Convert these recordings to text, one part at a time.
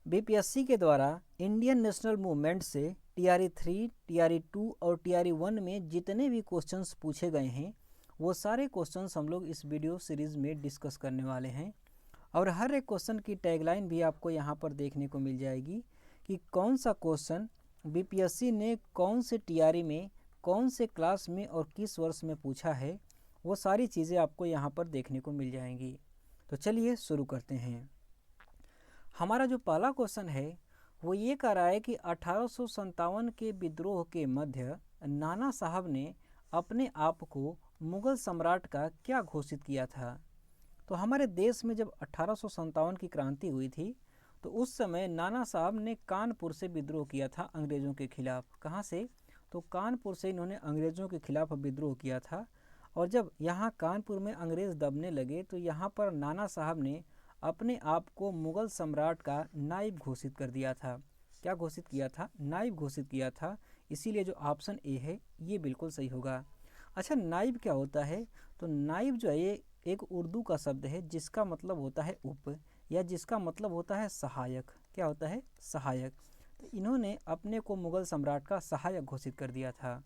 BPSC के द्वारा Indian national movement से टीआरई 3, टीआरई 2 और टीआरई 1 में जितने भी क्वेश्चंस पूछे गए हैं वो सारे क्वेश्चंस हम लोग इस वीडियो सीरीज़ में डिस्कस करने वाले हैं। और हर एक क्वेश्चन की टैगलाइन भी आपको यहाँ पर देखने को मिल जाएगी कि कौन सा क्वेश्चन बीपीएससी ने कौन से टीआरई में, कौन से क्लास में और किस वर्ष में पूछा है। वो सारी चीज़ें आपको यहाँ पर देखने को मिल जाएंगी। तो चलिए शुरू करते हैं। हमारा जो पहला क्वेश्चन है वो ये कह रहा है कि 1857 के विद्रोह के मध्य नाना साहब ने अपने आप को मुग़ल सम्राट का क्या घोषित किया था। तो हमारे देश में जब 1857 की क्रांति हुई थी तो उस समय नाना साहब ने कानपुर से विद्रोह किया था अंग्रेज़ों के खिलाफ। कहाँ से? तो कानपुर से इन्होंने अंग्रेज़ों के खिलाफ विद्रोह किया था। और जब यहाँ कानपुर में अंग्रेज़ दबने लगे तो यहाँ पर नाना साहब ने अपने आप को मुग़ल सम्राट का नायब घोषित कर दिया था। क्या घोषित किया था? नायब घोषित किया था। इसीलिए जो ऑप्शन ए है ये बिल्कुल सही होगा। अच्छा, नायब क्या होता है? तो नायब जो है ये एक उर्दू का शब्द है जिसका मतलब होता है उप, या जिसका मतलब होता है सहायक। क्या होता है? सहायक। तो इन्होंने अपने को मुग़ल सम्राट का सहायक घोषित कर दिया था।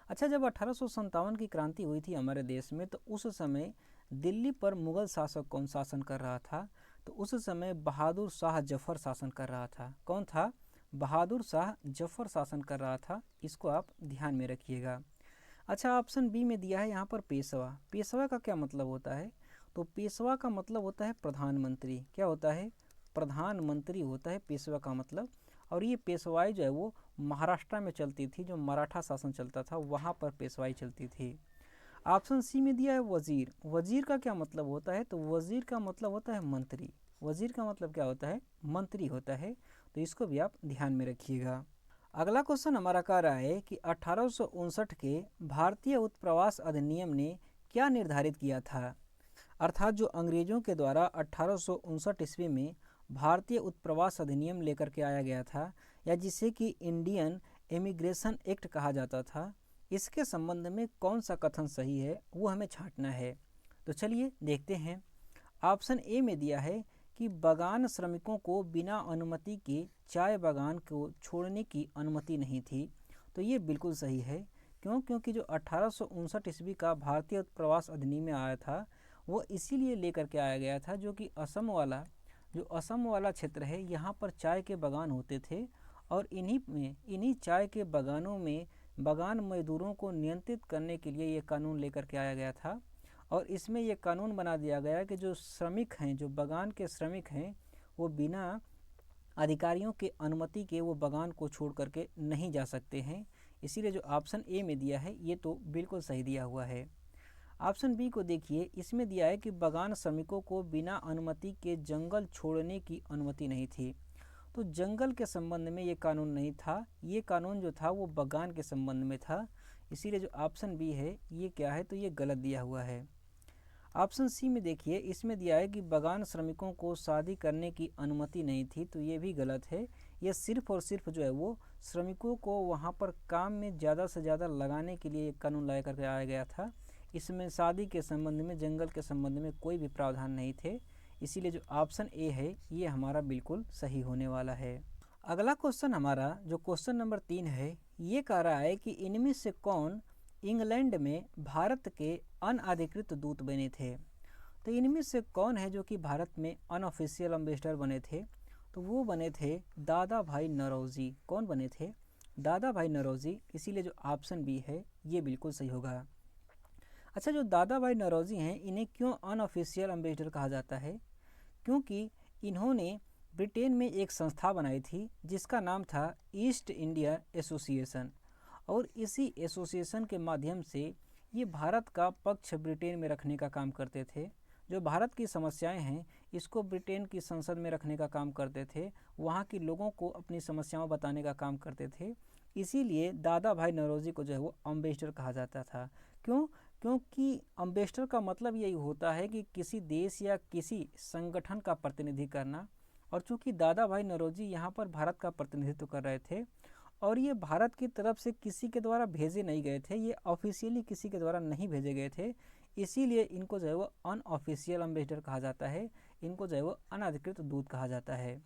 अच्छा, जब 1857 की क्रांति हुई थी हमारे देश में तो उस समय दिल्ली पर मुग़ल शासक कौन शासन कर रहा था? तो उस समय बहादुर शाह जफ़र शासन कर रहा था। कौन था? बहादुर शाह जफ़र शासन कर रहा था। इसको आप ध्यान में रखिएगा। अच्छा, ऑप्शन बी में दिया है यहाँ पर पेशवा। पेशवा का क्या मतलब होता है? तो पेशवा का मतलब होता है प्रधानमंत्री। क्या होता है? प्रधानमंत्री होता है पेशवा का मतलब। और ये पेशवाई जो है वो महाराष्ट्र में चलती थी, जो मराठा शासन चलता था वहाँ पर पेशवाई चलती थी। ऑप्शन सी में दिया है वज़ीर। वज़ीर का क्या मतलब होता है? तो वज़ीर का मतलब होता है मंत्री। वज़ीर का मतलब क्या होता है? मंत्री होता है। तो इसको भी आप ध्यान में रखिएगा। अगला क्वेश्चन हमारा कह रहा है कि 1859 के भारतीय उत्प्रवास अधिनियम ने क्या निर्धारित किया था। अर्थात जो अंग्रेज़ों के द्वारा 1859 ईस्वी में भारतीय उत्प्रवास अधिनियम लेकर के आया गया था, या जिसे कि इंडियन इमिग्रेशन एक्ट कहा जाता था, इसके संबंध में कौन सा कथन सही है वो हमें छांटना है। तो चलिए देखते हैं। ऑप्शन ए में दिया है कि बागान श्रमिकों को बिना अनुमति के चाय बागान को छोड़ने की अनुमति नहीं थी। तो ये बिल्कुल सही है। क्यों? क्योंकि जो 1859 ईस्वी का भारतीय प्रवास अधिनियम आया था वो इसीलिए लेकर के आया गया था जो कि असम वाला क्षेत्र है, यहाँ पर चाय के बागान होते थे। और इन्हीं चाय के बागानों में बागान मजदूरों को नियंत्रित करने के लिए ये कानून लेकर के आया गया था। और इसमें यह कानून बना दिया गया कि जो श्रमिक हैं, जो बागान के श्रमिक हैं, वो बिना अधिकारियों के अनुमति के वो बागान को छोड़ करके नहीं जा सकते हैं। इसीलिए जो ऑप्शन ए में दिया है ये तो बिल्कुल सही दिया हुआ है। ऑप्शन बी को देखिए, इसमें दिया है कि बागान श्रमिकों को बिना अनुमति के जंगल छोड़ने की अनुमति नहीं थी। तो जंगल के संबंध में ये कानून नहीं था, ये कानून जो था वो बागान के संबंध में था। इसीलिए जो ऑप्शन बी है ये क्या है? तो ये गलत दिया हुआ है। ऑप्शन सी में देखिए, इसमें दिया है कि बागान श्रमिकों को शादी करने की अनुमति नहीं थी। तो ये भी गलत है। ये सिर्फ और सिर्फ जो है वो श्रमिकों को वहाँ पर काम में ज़्यादा से ज़्यादा लगाने के लिए एक कानून ला करके आया गया था। इसमें शादी के संबंध में, जंगल के संबंध में कोई भी प्रावधान नहीं थे। इसीलिए जो ऑप्शन ए है ये हमारा बिल्कुल सही होने वाला है। अगला क्वेश्चन हमारा जो क्वेश्चन नंबर 3 है ये कह रहा है कि इनमें से कौन इंग्लैंड में भारत के अनअधिकृत दूत बने थे। तो इनमें से कौन है जो कि भारत में अनऑफिशियल एम्बेसडर बने थे? तो वो बने थे दादा भाई नौरोजी। कौन बने थे? दादा भाई नौरोजी। इसीलिए जो ऑप्शन बी है ये बिल्कुल सही होगा। अच्छा, जो दादा भाई नौरोजी हैं इन्हें क्यों अनऑफिशियल एम्बेसडर कहा जाता है? क्योंकि इन्होंने ब्रिटेन में एक संस्था बनाई थी जिसका नाम था ईस्ट इंडिया एसोसिएशन। और इसी एसोसिएशन के माध्यम से ये भारत का पक्ष ब्रिटेन में रखने का काम करते थे। जो भारत की समस्याएं हैं इसको ब्रिटेन की संसद में रखने का काम करते थे, वहाँ के लोगों को अपनी समस्याओं बताने का काम करते थे। इसीलिए दादा भाई नौरोजी को जो है वो अम्बेसडर कहा जाता था। क्यों? क्योंकि अम्बेसडर का मतलब यही होता है कि किसी देश या किसी संगठन का प्रतिनिधि करना। और चूँकि दादा भाई नौरोजी यहाँ पर भारत का प्रतिनिधित्व कर रहे थे और ये भारत की तरफ से किसी के द्वारा भेजे नहीं गए थे, ये ऑफिशियली किसी के द्वारा नहीं भेजे गए थे, इसीलिए इनको जो है वो अनऑफिशियल एम्बेसडर कहा जाता है, इनको जो है वो अनधिकृत दूत कहा जाता है।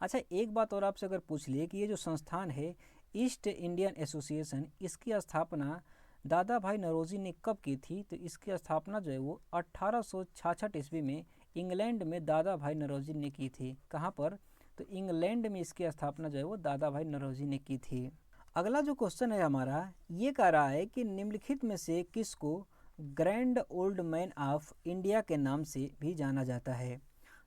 अच्छा, एक बात और आपसे अगर पूछ लिए कि ये जो संस्थान है ईस्ट इंडियन एसोसिएशन, इसकी स्थापना दादा भाई नौरोजी ने कब की थी? तो इसकी स्थापना जो है वो 1866 ईस्वी में इंग्लैंड में दादा भाई नौरोजी ने की थी। कहाँ पर? तो इंग्लैंड में इसकी स्थापना जो है वो दादा भाई नौरोजी ने की थी। अगला जो क्वेश्चन है हमारा, ये कह रहा है कि निम्नलिखित में से किसको grand old man of India के नाम से भी जाना जाता है?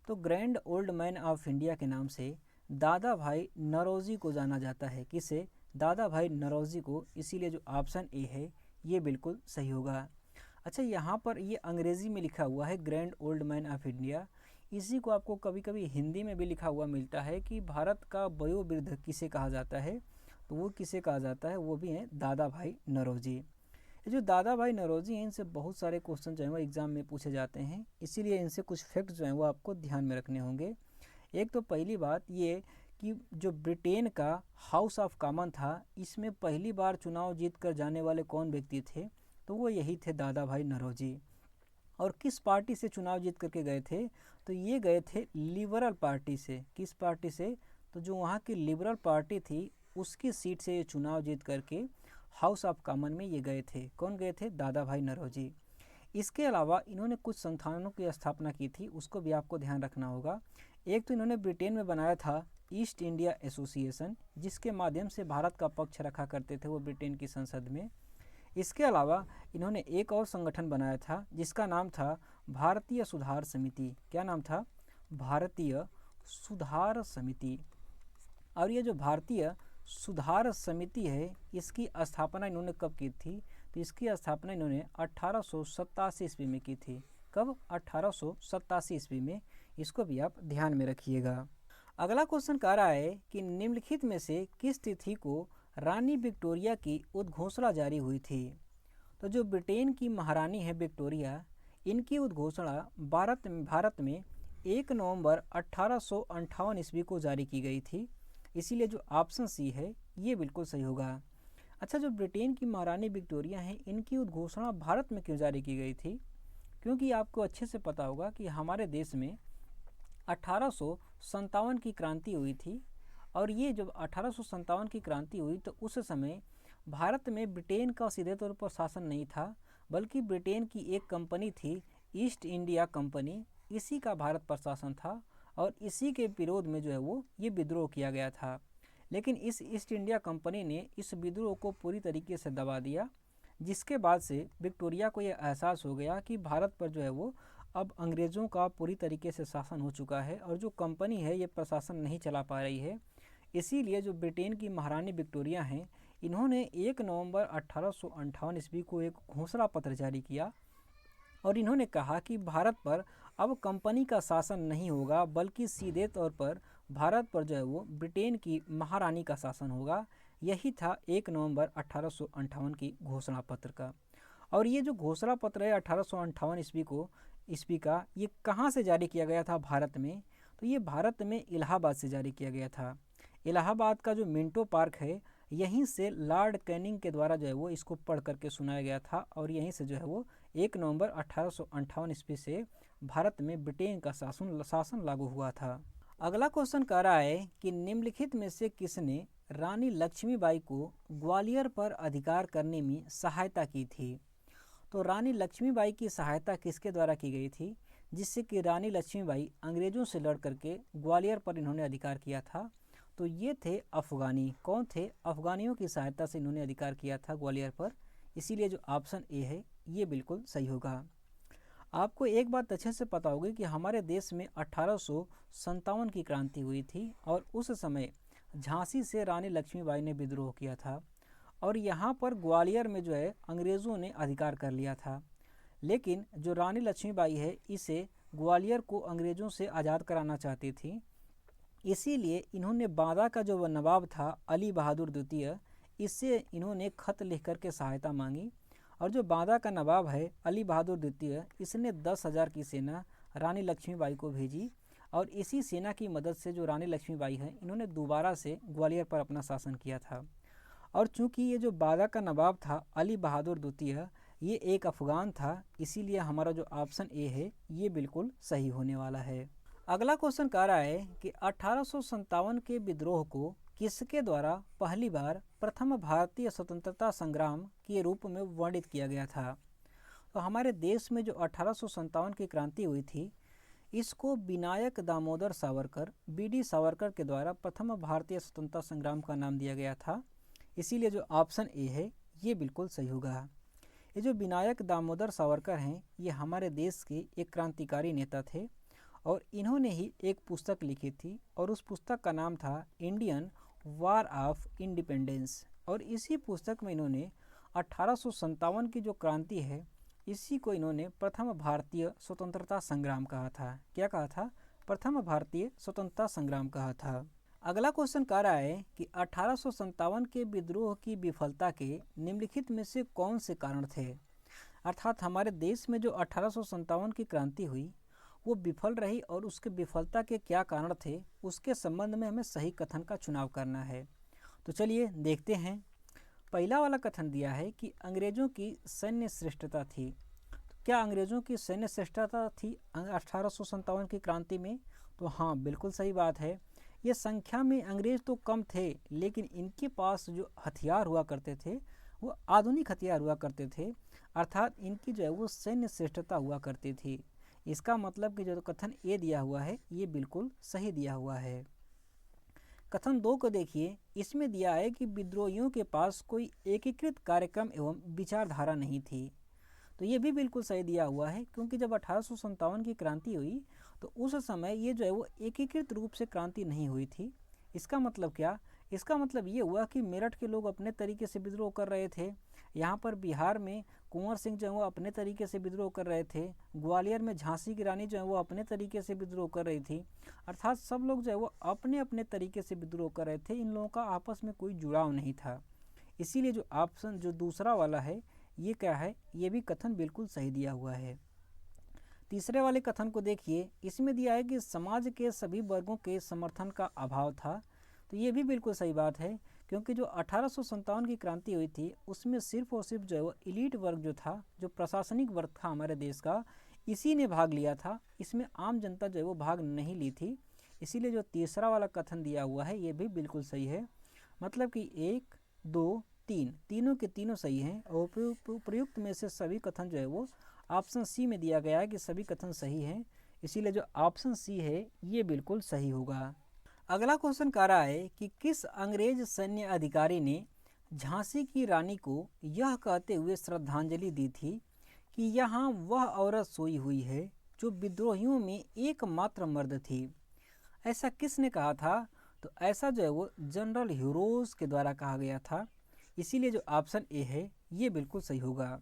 तो grand old man of India के नाम से दादा भाई नौरोजी को जाना जाता है। किसे? दादा भाई नौरोजी को। इसीलिए जो ऑप्शन ए है ये बिल्कुल सही होगा। अच्छा, यहाँ पर ये अंग्रेज़ी में लिखा हुआ है grand old man of India. इसी को आपको कभी कभी हिंदी में भी लिखा हुआ मिलता है कि भारत का वयोवृद्ध किसे कहा जाता है? तो वो किसे कहा जाता है? वो भी हैं दादा भाई नौरोजी। ये जो दादा भाई नौरोजी हैं, इनसे बहुत सारे क्वेश्चन जो हैं वो एग्ज़ाम में पूछे जाते हैं, इसीलिए इनसे कुछ फैक्ट जो हैं वो आपको ध्यान में रखने होंगे। एक तो पहली बात ये कि जो ब्रिटेन का हाउस ऑफ कॉमन था, इसमें पहली बार चुनाव जीत कर जाने वाले कौन व्यक्ति थे? तो वो यही थे दादा भाई नौरोजी। और किस पार्टी से चुनाव जीत करके गए थे? तो ये गए थे लिबरल पार्टी से। किस पार्टी से? तो जो वहाँ की लिबरल पार्टी थी उसकी सीट से ये चुनाव जीत करके हाउस ऑफ कॉमन में ये गए थे। कौन गए थे? दादा भाई नौरोजी। इसके अलावा इन्होंने कुछ संस्थानों की स्थापना की थी, उसको भी आपको ध्यान रखना होगा। एक तो इन्होंने ब्रिटेन में बनाया था ईस्ट इंडिया एसोसिएशन, जिसके माध्यम से भारत का पक्ष रखा करते थे वो ब्रिटेन की संसद में। इसके अलावा इन्होंने एक और संगठन बनाया था जिसका नाम था भारतीय सुधार समिति। क्या नाम था? भारतीय सुधार समिति। और ये जो भारतीय सुधार समिति है, इसकी स्थापना इन्होंने कब की थी? तो इसकी स्थापना इन्होंने 1887 ईस्वी में की थी। कब? 1887 ईस्वी में। इसको भी आप ध्यान में रखिएगा। अगला क्वेश्चन कह रहा है कि निम्नलिखित में से किस तिथि को रानी विक्टोरिया की उद्घोषणा जारी हुई थी? तो जो ब्रिटेन की महारानी है विक्टोरिया, इनकी उद्घोषणा भारत में 1 नवंबर 1858 ईस्वी को जारी की गई थी। इसीलिए जो ऑप्शन सी है ये बिल्कुल सही होगा। अच्छा, जो ब्रिटेन की महारानी विक्टोरिया हैं, इनकी उद्घोषणा भारत में क्यों जारी की गई थी? क्योंकि आपको अच्छे से पता होगा कि हमारे देश में 1857 की क्रांति हुई थी। और ये जब 1857 की क्रांति हुई तो उस समय भारत में ब्रिटेन का सीधे तौर पर शासन नहीं था, बल्कि ब्रिटेन की एक कंपनी थी ईस्ट इंडिया कंपनी, इसी का भारत पर शासन था। और इसी के विरोध में जो है वो ये विद्रोह किया गया था। लेकिन इस ईस्ट इंडिया कंपनी ने इस विद्रोह को पूरी तरीके से दबा दिया, जिसके बाद से विक्टोरिया को यह एहसास हो गया कि भारत पर जो है वो अब अंग्रेज़ों का पूरी तरीके से शासन हो चुका है और जो कंपनी है ये प्रशासन नहीं चला पा रही है। इसीलिए जो ब्रिटेन की महारानी विक्टोरिया हैं, इन्होंने 1 नवंबर 1858 ईस्वी को एक घोषणा पत्र जारी किया और इन्होंने कहा कि भारत पर अब कंपनी का शासन नहीं होगा, बल्कि सीधे तौर पर भारत पर जो है वो ब्रिटेन की महारानी का शासन होगा। यही था 1 नवंबर 1858 की घोषणा पत्र का। और ये जो घोषणा पत्र है 1858 ईस्वी का, ये कहाँ से जारी किया गया था भारत में? तो ये भारत में इलाहाबाद से जारी किया गया था। इलाहाबाद का जो मिंटो पार्क है, यहीं से लॉर्ड कैनिंग के द्वारा जो है वो इसको पढ़ करके सुनाया गया था और यहीं से जो है वो 1 नवंबर 1858 ईस्वी से भारत में ब्रिटेन का शासन लागू हुआ था। अगला क्वेश्चन कह रहा है कि निम्नलिखित में से किसने रानी लक्ष्मीबाई को ग्वालियर पर अधिकार करने में सहायता की थी? तो रानी लक्ष्मीबाई की सहायता किसके द्वारा की गई थी, जिससे कि रानी लक्ष्मीबाई अंग्रेज़ों से लड़ करके ग्वालियर पर इन्होंने अधिकार किया था? तो ये थे अफ़गानी। कौन थे? अफ़गानियों की सहायता से इन्होंने अधिकार किया था ग्वालियर पर। इसीलिए जो ऑप्शन ए है ये बिल्कुल सही होगा। आपको एक बात अच्छे से पता होगी कि हमारे देश में 1857 की क्रांति हुई थी और उस समय झांसी से रानी लक्ष्मीबाई ने विद्रोह किया था और यहाँ पर ग्वालियर में जो है अंग्रेज़ों ने अधिकार कर लिया था। लेकिन जो रानी लक्ष्मीबाई है, इसे ग्वालियर को अंग्रेज़ों से आज़ाद कराना चाहती थी। इसीलिए इन्होंने बांदा का जो नवाब था अली बहादुर द्वितीय, इससे इन्होंने खत लिख कर के सहायता मांगी। और जो बांदा का नवाब है अली बहादुर द्वितीय, इसने 10,000 की सेना रानी लक्ष्मीबाई को भेजी और इसी सेना की मदद से जो रानी लक्ष्मीबाई है, इन्होंने दोबारा से ग्वालियर पर अपना शासन किया था। और चूंकि ये जो बांदा का नवाब था अली बहादुर द्वितीय, ये एक अफ़गान था, इसीलिए हमारा जो ऑप्शन ए है ये बिल्कुल सही होने वाला है। अगला क्वेश्चन कह रहा है कि 1857 के विद्रोह को किसके द्वारा पहली बार प्रथम भारतीय स्वतंत्रता संग्राम के रूप में वर्णित किया गया था। तो हमारे देश में जो 1857 की क्रांति हुई थी, इसको विनायक दामोदर सावरकर बीडी सावरकर के द्वारा प्रथम भारतीय स्वतंत्रता संग्राम का नाम दिया गया था। इसीलिए जो ऑप्शन ए है ये बिल्कुल सही होगा। ये जो विनायक दामोदर सावरकर हैं, ये हमारे देश के एक क्रांतिकारी नेता थे और इन्होंने ही एक पुस्तक लिखी थी और उस पुस्तक का नाम था इंडियन वार ऑफ इंडिपेंडेंस। और इसी पुस्तक में इन्होंने 1857 की जो क्रांति है, इसी को इन्होंने प्रथम भारतीय स्वतंत्रता संग्राम कहा था। क्या कहा था? प्रथम भारतीय स्वतंत्रता संग्राम कहा था। अगला क्वेश्चन कह रहा है कि 1857 के विद्रोह की विफलता के निम्नलिखित में से कौन से कारण थे। अर्थात हमारे देश में जो 1857 की क्रांति हुई वो विफल रही और उसके विफलता के क्या कारण थे, उसके संबंध में हमें सही कथन का चुनाव करना है। तो चलिए देखते हैं। पहला वाला कथन दिया है कि अंग्रेजों की सैन्य श्रेष्ठता थी। तो क्या अंग्रेजों की सैन्य श्रेष्ठता थी 1857 की क्रांति में? तो हाँ, बिल्कुल सही बात है। ये संख्या में अंग्रेज तो कम थे, लेकिन इनके पास जो हथियार हुआ करते थे वो आधुनिक हथियार हुआ करते थे, अर्थात इनकी जो है वो सैन्य श्रेष्ठता हुआ करती थी। इसका मतलब कि जो कथन ए दिया हुआ है ये बिल्कुल सही दिया हुआ है। कथन 2 को देखिए, इसमें दिया है कि विद्रोहियों के पास कोई एकीकृत कार्यक्रम एवं विचारधारा नहीं थी। तो ये भी बिल्कुल सही दिया हुआ है, क्योंकि जब 1857 की क्रांति हुई तो उस समय ये जो है वो एकीकृत रूप से क्रांति नहीं हुई थी। इसका मतलब क्या? इसका मतलब ये हुआ कि मेरठ के लोग अपने तरीके से विद्रोह कर रहे थे, यहाँ पर बिहार में कुंवर सिंह जो है वो अपने तरीके से विद्रोह कर रहे थे, ग्वालियर में झांसी की रानी जो है वो अपने तरीके से विद्रोह कर रही थी। अर्थात सब लोग जो है वो अपने अपने तरीके से विद्रोह कर रहे थे, इन लोगों का आपस में कोई जुड़ाव नहीं था। इसीलिए जो ऑप्शन जो दूसरा वाला है ये क्या है, ये भी कथन बिल्कुल सही दिया हुआ है। तीसरे वाले कथन को देखिए, इसमें दिया है कि समाज के सभी वर्गों के समर्थन का अभाव था। तो ये भी बिल्कुल सही बात है, क्योंकि जो 1857 की क्रांति हुई थी उसमें सिर्फ और सिर्फ जो है वो इलीट वर्ग जो था, जो प्रशासनिक वर्ग था हमारे देश का, इसी ने भाग लिया था। इसमें आम जनता जो है वो भाग नहीं ली थी। इसीलिए जो तीसरा वाला कथन दिया हुआ है ये भी बिल्कुल सही है। मतलब कि 1, 2, 3 तीनों के तीनों सही हैं और उपयुक्त में से सभी कथन जो है वो ऑप्शन सी में दिया गया है कि सभी कथन सही हैं। इसीलिए जो ऑप्शन सी है ये बिल्कुल सही होगा। अगला क्वेश्चन कह रहा है कि किस अंग्रेज सैन्य अधिकारी ने झांसी की रानी को यह कहते हुए श्रद्धांजलि दी थी कि यहाँ वह औरत सोई हुई है जो विद्रोहियों में एकमात्र मर्द थी। ऐसा किसने कहा था? तो ऐसा जो है वो जनरल ह्यूरोज के द्वारा कहा गया था। इसीलिए जो ऑप्शन ए है ये बिल्कुल सही होगा।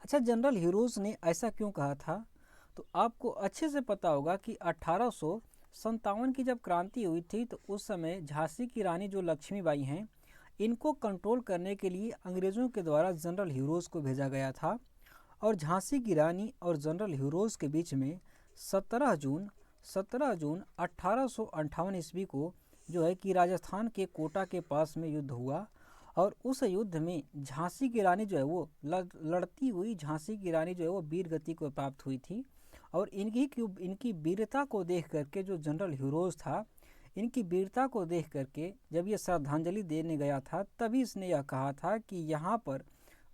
अच्छा, जनरल ह्यूरोज ने ऐसा क्यों कहा था? तो आपको अच्छे से पता होगा कि 1857 की जब क्रांति हुई थी तो उस समय झांसी की रानी जो लक्ष्मीबाई हैं, इनको कंट्रोल करने के लिए अंग्रेज़ों के द्वारा जनरल ह्यूरोज को भेजा गया था। और झांसी की रानी और जनरल ह्यूरोज के बीच में 17 जून 1858 ईस्वी को जो है कि राजस्थान के कोटा के पास में युद्ध हुआ। और उस युद्ध में झांसी की रानी जो है वो लड़ती हुई झांसी की रानी जो है वो वीर गति को प्राप्त हुई थी। और इनकी वीरता को देख करके जो जनरल ह्यूरोज था, इनकी वीरता को देख करके जब ये श्रद्धांजलि देने गया था तभी इसने यह कहा था कि यहाँ पर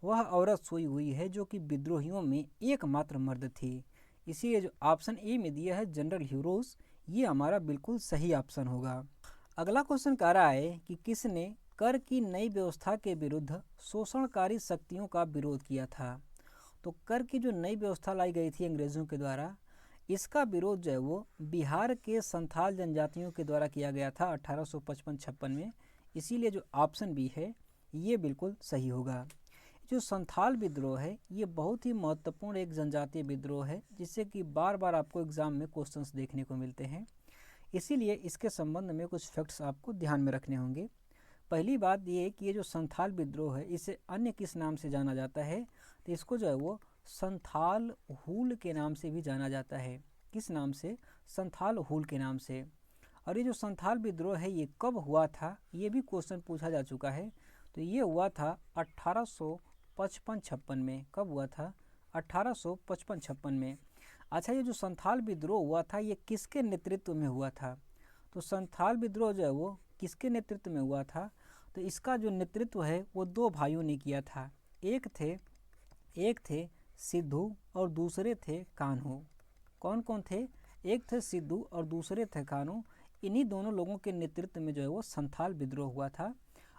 वह औरत सोई हुई है जो कि विद्रोहियों में एकमात्र मर्द थी। इसीलिए जो ऑप्शन ए में दिया है जनरल ह्यूरोज, ये हमारा बिल्कुल सही ऑप्शन होगा। अगला क्वेश्चन कह रहा है कि किसने कर की नई व्यवस्था के विरुद्ध शोषणकारी शक्तियों का विरोध किया था। तो कर की जो नई व्यवस्था लाई गई थी अंग्रेज़ों के द्वारा, इसका विरोध जो है वो बिहार के संथाल जनजातियों के द्वारा किया गया था 1855-56 में। इसीलिए जो ऑप्शन बी है ये बिल्कुल सही होगा। जो संथाल विद्रोह है ये बहुत ही महत्वपूर्ण एक जनजातीय विद्रोह है, जिससे कि बार बार आपको एग्जाम में क्वेश्चंस देखने को मिलते हैं। इसीलिए इसके संबंध में कुछ फैक्ट्स आपको ध्यान में रखने होंगे। पहली बात ये कि ये जो संथाल विद्रोह है इसे अन्य किस नाम से जाना जाता है? तो इसको जो है वो संथाल हूल के नाम से भी जाना जाता है। किस नाम से? संथाल हूल के नाम से। और ये जो संथाल विद्रोह है ये कब हुआ था, ये भी क्वेश्चन पूछा जा चुका है। तो ये हुआ था 1855-56 में। कब हुआ था? 1855-56 में। अच्छा, ये जो संथाल विद्रोह हुआ था ये किसके नेतृत्व में हुआ था? तो संथाल विद्रोह जो है वो किसके नेतृत्व में हुआ था? तो इसका जो नेतृत्व है वो दो भाइयों ने किया था। एक थे सिद्धू और दूसरे थे कान्हू। कौन कौन थे? एक थे सिद्धू और दूसरे थे कान्हू। इन्हीं दोनों लोगों के नेतृत्व में जो है वो संथाल विद्रोह हुआ था।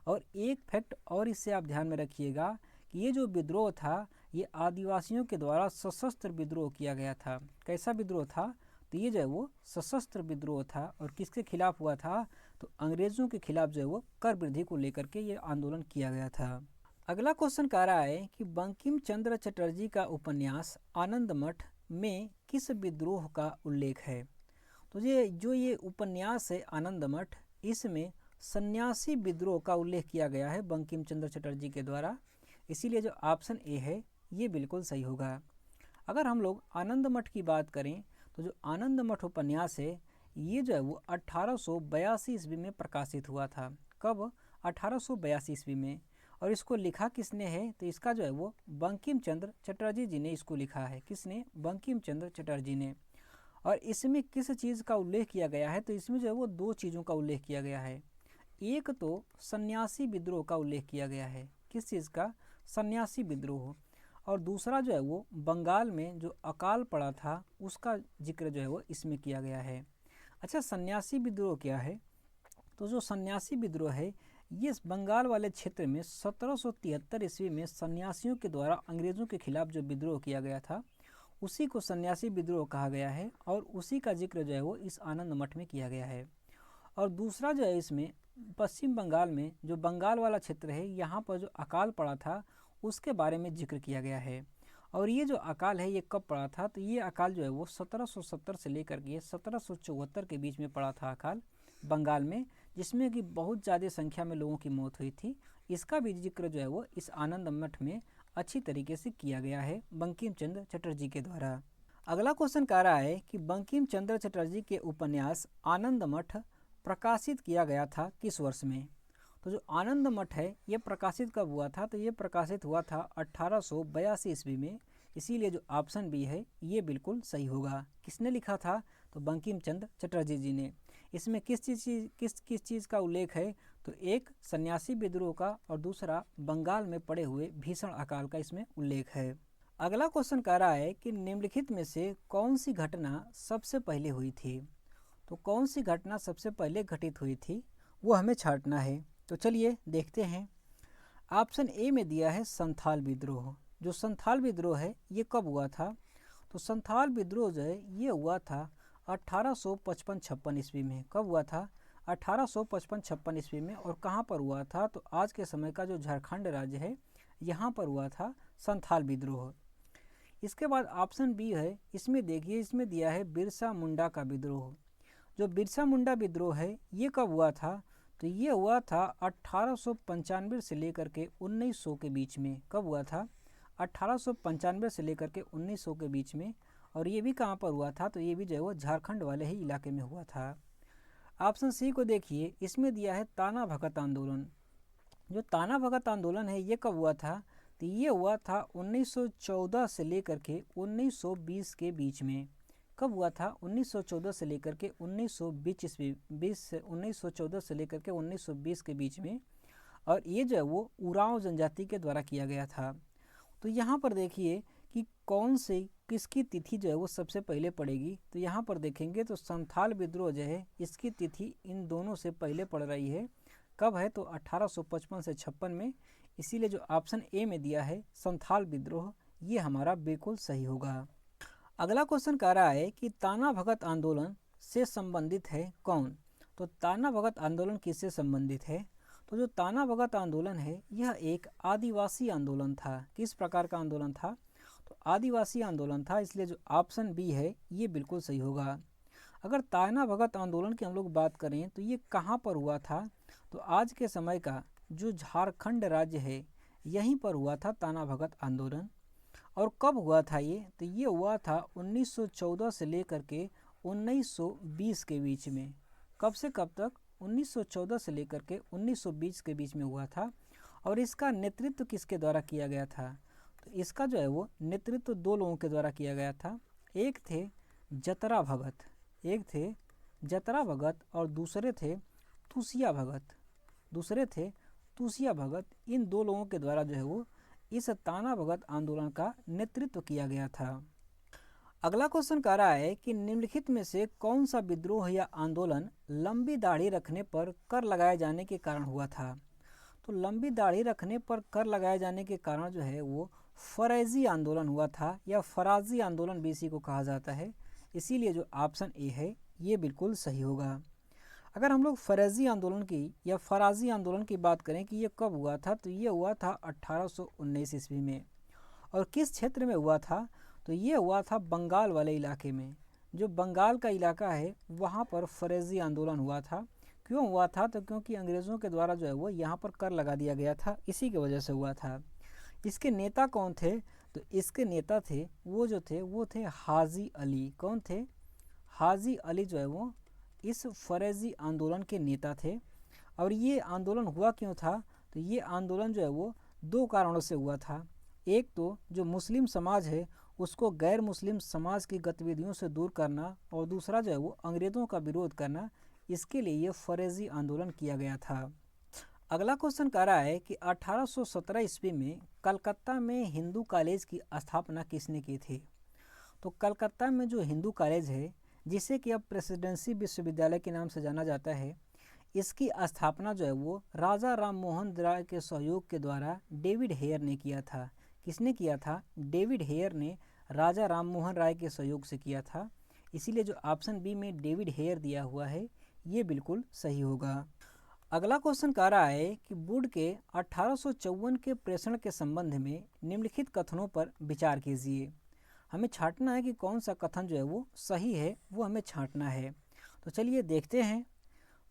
और एक फैक्ट और इससे आप ध्यान में रखिएगा कि ये जो विद्रोह था ये आदिवासियों के द्वारा सशस्त्र विद्रोह किया गया था। कैसा विद्रोह था? तो ये जो है वो सशस्त्र विद्रोह था। और किसके खिलाफ हुआ था? तो अंग्रेज़ों के खिलाफ जो है वो कर वृद्धि को लेकर के ये आंदोलन किया गया था। अगला क्वेश्चन कह रहा है कि बंकिम चंद्र चटर्जी का उपन्यास आनंद मठ में किस विद्रोह का उल्लेख है? तो ये उपन्यास है आनंद मठ, इसमें सन्यासी विद्रोह का उल्लेख किया गया है बंकिम चंद्र चटर्जी के द्वारा। इसीलिए जो ऑप्शन ए है ये बिल्कुल सही होगा। अगर हम लोग आनंद मठ की बात करें तो जो आनंद मठ उपन्यास है ये जो है वो 1882 ईस्वी में प्रकाशित हुआ था। कब? 1882 ईस्वी में। और इसको लिखा किसने है? तो इसका जो है वो बंकिम चंद्र चटर्जी जी ने इसको लिखा है। किसने? बंकिम चंद्र चटर्जी ने। और इसमें किस चीज़ का उल्लेख किया गया है? तो इसमें जो है वो दो चीज़ों का उल्लेख किया गया है। एक तो सन्यासी विद्रोह का उल्लेख किया गया है। किस चीज़ का? सन्यासी विद्रोह। और दूसरा जो है वो बंगाल में जो अकाल पड़ा था उसका जिक्र जो है वो इसमें किया गया है। अच्छा, सन्यासी विद्रोह क्या है? तो जो सन्यासी विद्रोह है ये बंगाल वाले क्षेत्र में 1773 ईस्वी में सन्यासियों के द्वारा अंग्रेज़ों के खिलाफ जो विद्रोह किया गया था उसी को सन्यासी विद्रोह कहा गया है। और उसी का जिक्र जो है वो इस आनंद मठ में किया गया है। और दूसरा जो है इसमें पश्चिम बंगाल में जो बंगाल वाला क्षेत्र है यहाँ पर जो अकाल पड़ा था उसके बारे में जिक्र किया गया है। और ये जो अकाल है ये कब पड़ा था? तो ये अकाल जो है वो 1770 से लेकर के 1774 के बीच में पड़ा था अकाल बंगाल में, जिसमें कि बहुत ज़्यादा संख्या में लोगों की मौत हुई थी। इसका भी जिक्र जो है वो इस आनंद मठ में अच्छी तरीके से किया गया है बंकिम चंद्र चटर्जी के द्वारा। अगला क्वेश्चन कह रहा है कि बंकिम चंद्र चटर्जी के उपन्यास आनंद मठ प्रकाशित किया गया था किस वर्ष में? तो जो आनंद मठ है ये प्रकाशित कब हुआ था? तो ये प्रकाशित हुआ था 1882 ईस्वी में। इसीलिए जो ऑप्शन बी है ये बिल्कुल सही होगा। किसने लिखा था? तो बंकिम चंद्र चटर्जी जी ने। इसमें किस चीज़ का उल्लेख है? तो एक सन्यासी विद्रोह का और दूसरा बंगाल में पड़े हुए भीषण अकाल का इसमें उल्लेख है। अगला क्वेश्चन कह रहा है कि निम्नलिखित में से कौन सी घटना सबसे पहले हुई थी? तो कौन सी घटना सबसे पहले घटित हुई थी वो हमें छांटना है। तो चलिए देखते हैं। ऑप्शन ए में दिया है संथाल विद्रोह। जो संथाल विद्रोह है ये कब हुआ था? तो संथाल विद्रोह जो है ये हुआ था 1855-56 ईस्वी में। कब हुआ था? 1855-56 ईस्वी में। और कहाँ पर हुआ था? तो आज के समय का जो झारखंड राज्य है यहाँ पर हुआ था संथाल विद्रोह। इसके बाद ऑप्शन बी है, इसमें देखिए इसमें दिया है बिरसा मुंडा का विद्रोह। जो बिरसा मुंडा विद्रोह है ये कब हुआ था? तो ये हुआ था 1895 से लेकर के 1900 के बीच में। कब हुआ था? 1895 से लेकर के 1900 के बीच में। और ये भी कहाँ पर हुआ था? तो ये भी जो है वो झारखंड वाले ही इलाके में हुआ था। ऑप्शन सी को देखिए, इसमें दिया है ताना भगत आंदोलन। जो ताना भगत आंदोलन है ये कब हुआ था? तो ये हुआ था 1914 से लेकर के 1920 के बीच में। कब हुआ था? 1914 से लेकर के 1920 ईस्वी 1914 से लेकर के 1920 के बीच में। और ये जो है वो उरांव जनजाति के द्वारा किया गया था। तो यहाँ पर देखिए कि कौन से किसकी तिथि जो है वो सबसे पहले पड़ेगी। तो यहाँ पर देखेंगे तो संथाल विद्रोह जो है इसकी तिथि इन दोनों से पहले पड़ रही है। कब है? तो 1855 से 56 में। इसीलिए जो ऑप्शन ए में दिया है संथाल विद्रोह ये हमारा बिल्कुल सही होगा। अगला क्वेश्चन कह रहा है कि ताना भगत आंदोलन से संबंधित है कौन? तो ताना भगत आंदोलन किससे संबंधित है? तो जो ताना भगत आंदोलन है यह एक आदिवासी आंदोलन था। किस प्रकार का आंदोलन था? तो आदिवासी आंदोलन था। इसलिए जो ऑप्शन बी है ये बिल्कुल सही होगा। अगर ताना भगत आंदोलन की हम लोग बात करें तो ये कहाँ पर हुआ था? तो आज के समय का जो झारखंड राज्य है यहीं पर हुआ था ताना भगत आंदोलन। और कब हुआ था ये? तो ये हुआ था 1914 से लेकर के 1920 के बीच में। कब से कब तक? 1914 से लेकर के 1920 के बीच में हुआ था। और इसका नेतृत्व किसके द्वारा किया गया था? तो इसका जो है वो नेतृत्व दो लोगों के द्वारा किया गया था। एक थे जतरा भगत और दूसरे थे तुसिया भगत। इन दो लोगों के द्वारा जो है वो इस ताना भगत आंदोलन का नेतृत्व किया गया था। अगला क्वेश्चन कह रहा है कि निम्नलिखित में से कौन सा विद्रोह या आंदोलन लंबी दाढ़ी रखने पर कर लगाए जाने के कारण हुआ था। तो लंबी दाढ़ी रखने पर कर लगाए जाने के कारण जो है वो फरैजी आंदोलन हुआ था, या फराजी आंदोलन भी इसी को कहा जाता है। इसीलिए जो ऑप्शन ए है ये बिल्कुल सही होगा। अगर हम लोग फरैजी आंदोलन की या फराजी आंदोलन की बात करें कि ये कब हुआ था, तो ये हुआ था 1819 ईस्वी में। और किस क्षेत्र में हुआ था, तो ये हुआ था बंगाल वाले इलाके में। जो बंगाल का इलाका है वहाँ पर फरैजी आंदोलन हुआ था। क्यों हुआ था, तो क्योंकि अंग्रेज़ों के द्वारा जो है वो यहाँ पर कर लगा दिया गया था, इसी की वजह से हुआ था। इसके नेता कौन थे, तो इसके नेता थे वो थे हाजी अली। कौन थे, हाजी अली जो है वो इस फरैजी आंदोलन के नेता थे। और ये आंदोलन हुआ क्यों था, तो ये आंदोलन जो है वो दो कारणों से हुआ था। एक तो जो मुस्लिम समाज है उसको गैर मुस्लिम समाज की गतिविधियों से दूर करना, और दूसरा जो है वो अंग्रेज़ों का विरोध करना। इसके लिए ये फरैजी आंदोलन किया गया था। अगला क्वेश्चन कह रहा है कि 1817 ईस्वी में कलकत्ता में हिंदू कॉलेज की स्थापना किसने की थी। तो कलकत्ता में जो हिंदू कॉलेज है, जिसे कि अब प्रेसिडेंसी विश्वविद्यालय के नाम से जाना जाता है, इसकी स्थापना जो है वो राजा राम मोहन राय के सहयोग के द्वारा डेविड हेयर ने किया था। किसने किया था, डेविड हेयर ने राजा राम मोहन राय के सहयोग से किया था। इसीलिए जो ऑप्शन बी में डेविड हेयर दिया हुआ है ये बिल्कुल सही होगा। अगला क्वेश्चन कह रहा है कि वुड के 1854 के प्रेषण के संबंध में निम्नलिखित कथनों पर विचार कीजिए। हमें छांटना है कि कौन सा कथन जो है वो सही है, वो हमें छांटना है। तो चलिए देखते हैं।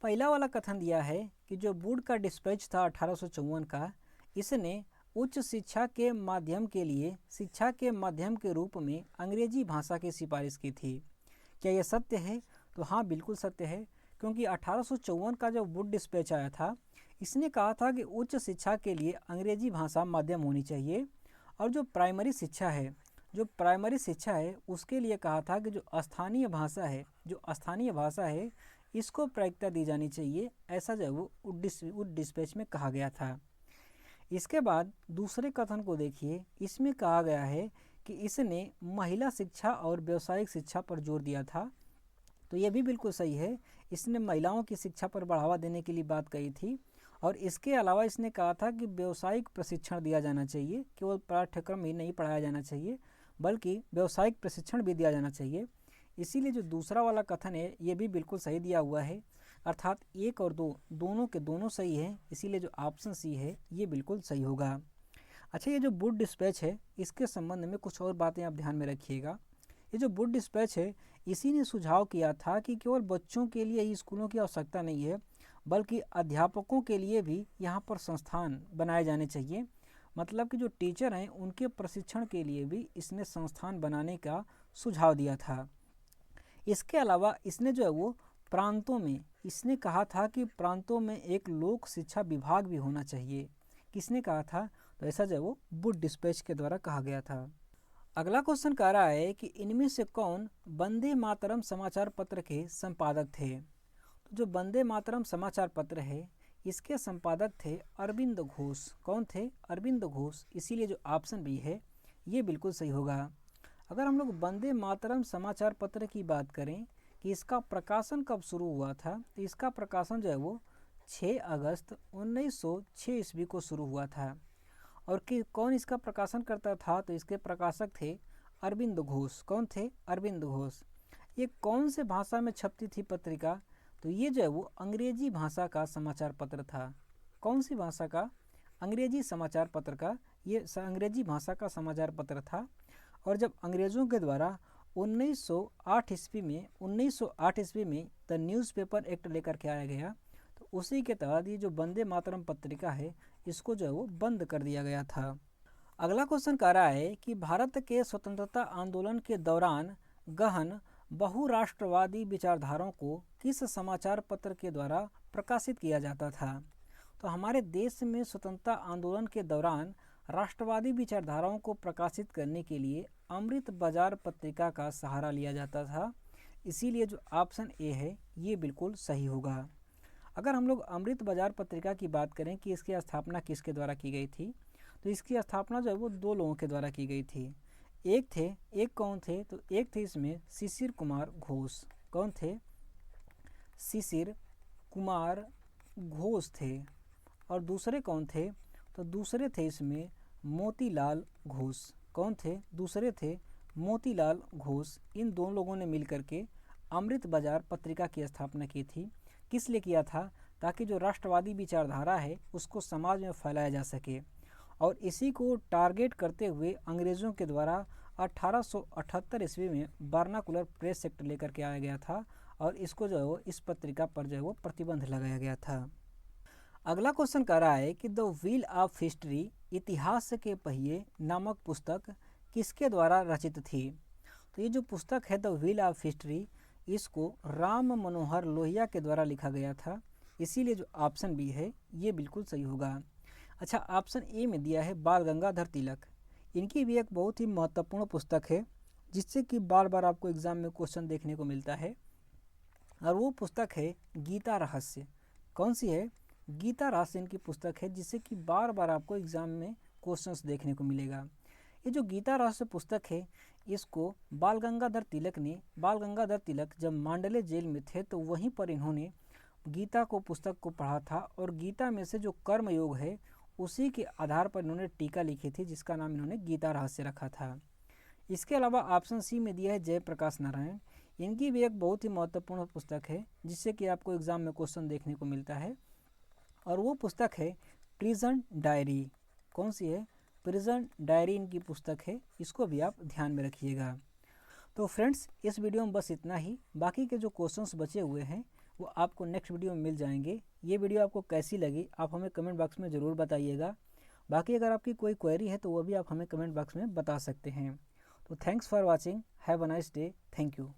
पहला वाला कथन दिया है कि जो वुड का डिस्पैच था 1854 का, इसने उच्च शिक्षा के माध्यम के लिए शिक्षा के माध्यम के रूप में अंग्रेजी भाषा की सिफारिश की थी। क्या यह सत्य है, तो हाँ बिल्कुल सत्य है। क्योंकि 1854 का जो वुड डिस्पैच आया था, इसने कहा था कि उच्च शिक्षा के लिए अंग्रेजी भाषा माध्यम होनी चाहिए, और जो प्राइमरी शिक्षा है उसके लिए कहा था कि जो स्थानीय भाषा है इसको प्रायिकता दी जानी चाहिए। ऐसा जो है वो वुड डिस्पैच में कहा गया था। इसके बाद दूसरे कथन को देखिए। इसमें कहा गया है कि इसने महिला शिक्षा और व्यावसायिक शिक्षा पर जोर दिया था। तो ये भी बिल्कुल सही है। इसने महिलाओं की शिक्षा पर बढ़ावा देने के लिए बात कही थी, और इसके अलावा इसने कहा था कि व्यावसायिक प्रशिक्षण दिया जाना चाहिए। केवल पाठ्यक्रम ही नहीं पढ़ाया जाना चाहिए, बल्कि व्यावसायिक प्रशिक्षण भी दिया जाना चाहिए। इसीलिए जो दूसरा वाला कथन है ये भी बिल्कुल सही दिया हुआ है। अर्थात एक और दो दोनों के दोनों सही है। इसीलिए जो ऑप्शन सी है ये बिल्कुल सही होगा। अच्छा, ये जो वुड डिस्पैच है इसके संबंध में कुछ और बातें आप ध्यान में रखिएगा। ये जो वुड डिस्पैच है, इसी ने सुझाव किया था कि केवल बच्चों के लिए ही स्कूलों की आवश्यकता नहीं है, बल्कि अध्यापकों के लिए भी यहाँ पर संस्थान बनाए जाने चाहिए। मतलब कि जो टीचर हैं उनके प्रशिक्षण के लिए भी इसने संस्थान बनाने का सुझाव दिया था। इसके अलावा इसने जो है वो इसने कहा था कि प्रांतों में एक लोक शिक्षा विभाग भी होना चाहिए। किसने कहा था, तो ऐसा जो है वो वुड डिस्पैच के द्वारा कहा गया था। अगला क्वेश्चन कह रहा है कि इनमें से कौन वंदे मातरम समाचार पत्र के संपादक थे। तो जो वंदे मातरम समाचार पत्र है इसके संपादक थे अरविंद घोष। कौन थे, अरविंद घोष। इसीलिए जो ऑप्शन बी है ये बिल्कुल सही होगा। अगर हम लोग वंदे मातरम समाचार पत्र की बात करें कि इसका प्रकाशन कब शुरू हुआ था, तो इसका प्रकाशन जो है वो 6 अगस्त 1906 ईस्वी को शुरू हुआ था। और कि कौन इसका प्रकाशन करता था, तो इसके प्रकाशक थे अरविंद घोष। कौन थे, अरविंद घोष। ये कौन से भाषा में छपती थी पत्रिका, तो ये जो है वो अंग्रेजी भाषा का समाचार पत्र था। कौन सी भाषा का, अंग्रेजी समाचार पत्र का। ये अंग्रेजी भाषा का समाचार पत्र था। और जब अंग्रेज़ों के द्वारा 1908 ईस्वी में द न्यूज़पेपर एक्ट लेकर के आया गया, तो उसी के तहत ये जो वंदे मातरम पत्रिका है इसको जो है वो बंद कर दिया गया था। अगला क्वेश्चन कह रहा है कि भारत के स्वतंत्रता आंदोलन के दौरान गहन बहुराष्ट्रवादी विचारधाराओं को किस समाचार पत्र के द्वारा प्रकाशित किया जाता था। तो हमारे देश में स्वतंत्रता आंदोलन के दौरान राष्ट्रवादी विचारधाराओं को प्रकाशित करने के लिए अमृत बाजार पत्रिका का सहारा लिया जाता था। इसीलिए जो ऑप्शन ए है ये बिल्कुल सही होगा। अगर हम लोग अमृत बाजार पत्रिका की बात करें कि इसकी स्थापना किसके द्वारा की गई थी, तो इसकी स्थापना जो है वो 2 लोगों के द्वारा की गई थी। एक कौन थे, तो एक थे इसमें शिशिर कुमार घोष। कौन थे? शिशिर कुमार घोष थे। और दूसरे कौन थे? तो दूसरे थे इसमें मोतीलाल घोष। कौन थे? दूसरे थे मोतीलाल घोष। इन दोनों लोगों ने मिलकर के अमृत बाजार पत्रिका की स्थापना की थी। किस लिए किया था? ताकि जो राष्ट्रवादी विचारधारा है उसको समाज में फैलाया जा सके, और इसी को टारगेट करते हुए अंग्रेज़ों के द्वारा 1878 ईस्वी में वर्नाकुलर प्रेस एक्ट लेकर के आया गया था, और इसको जो है वो इस पत्रिका पर जो है वो प्रतिबंध लगाया गया था। अगला क्वेश्चन कह रहा है कि द व्हील ऑफ हिस्ट्री, इतिहास के पहिए नामक पुस्तक किसके द्वारा रचित थी? तो ये जो पुस्तक है द व्हील ऑफ हिस्ट्री, इसको राम मनोहर लोहिया के द्वारा लिखा गया था। इसीलिए जो ऑप्शन बी है ये बिल्कुल सही होगा। अच्छा, ऑप्शन ए में दिया है बाल गंगाधर तिलक। इनकी भी एक बहुत ही महत्वपूर्ण पुस्तक है जिससे कि बार बार आपको एग्जाम में क्वेश्चन देखने को मिलता है, और वो पुस्तक है गीता रहस्य। कौन सी है? गीता रहस्य इनकी पुस्तक है, जिससे कि बार बार आपको एग्जाम में क्वेश्चंस देखने को मिलेगा। ये जो गीता रहस्य पुस्तक है इसको बाल गंगाधर तिलक जब मांडले जेल में थे तो वहीं पर इन्होंने गीता को पुस्तक को पढ़ा था, और गीता में से जो कर्म योग है उसी के आधार पर इन्होंने टीका लिखी थी, जिसका नाम इन्होंने गीता रहस्य रखा था। इसके अलावा ऑप्शन सी में दिया है जयप्रकाश नारायण। इनकी भी एक बहुत ही महत्वपूर्ण पुस्तक है जिससे कि आपको एग्जाम में क्वेश्चन देखने को मिलता है, और वो पुस्तक है प्रिजन डायरी। कौन सी है? प्रिजन डायरी इनकी पुस्तक है। इसको भी आप ध्यान में रखिएगा। तो फ्रेंड्स, इस वीडियो में बस इतना ही। बाकी के जो क्वेश्चंस बचे हुए हैं वो आपको नेक्स्ट वीडियो में मिल जाएंगे। ये वीडियो आपको कैसी लगी आप हमें कमेंट बॉक्स में ज़रूर बताइएगा। बाकी अगर आपकी कोई क्वेरी है तो वो भी आप हमें कमेंट बॉक्स में बता सकते हैं। तो thanks for watching, have a nice day, thank you.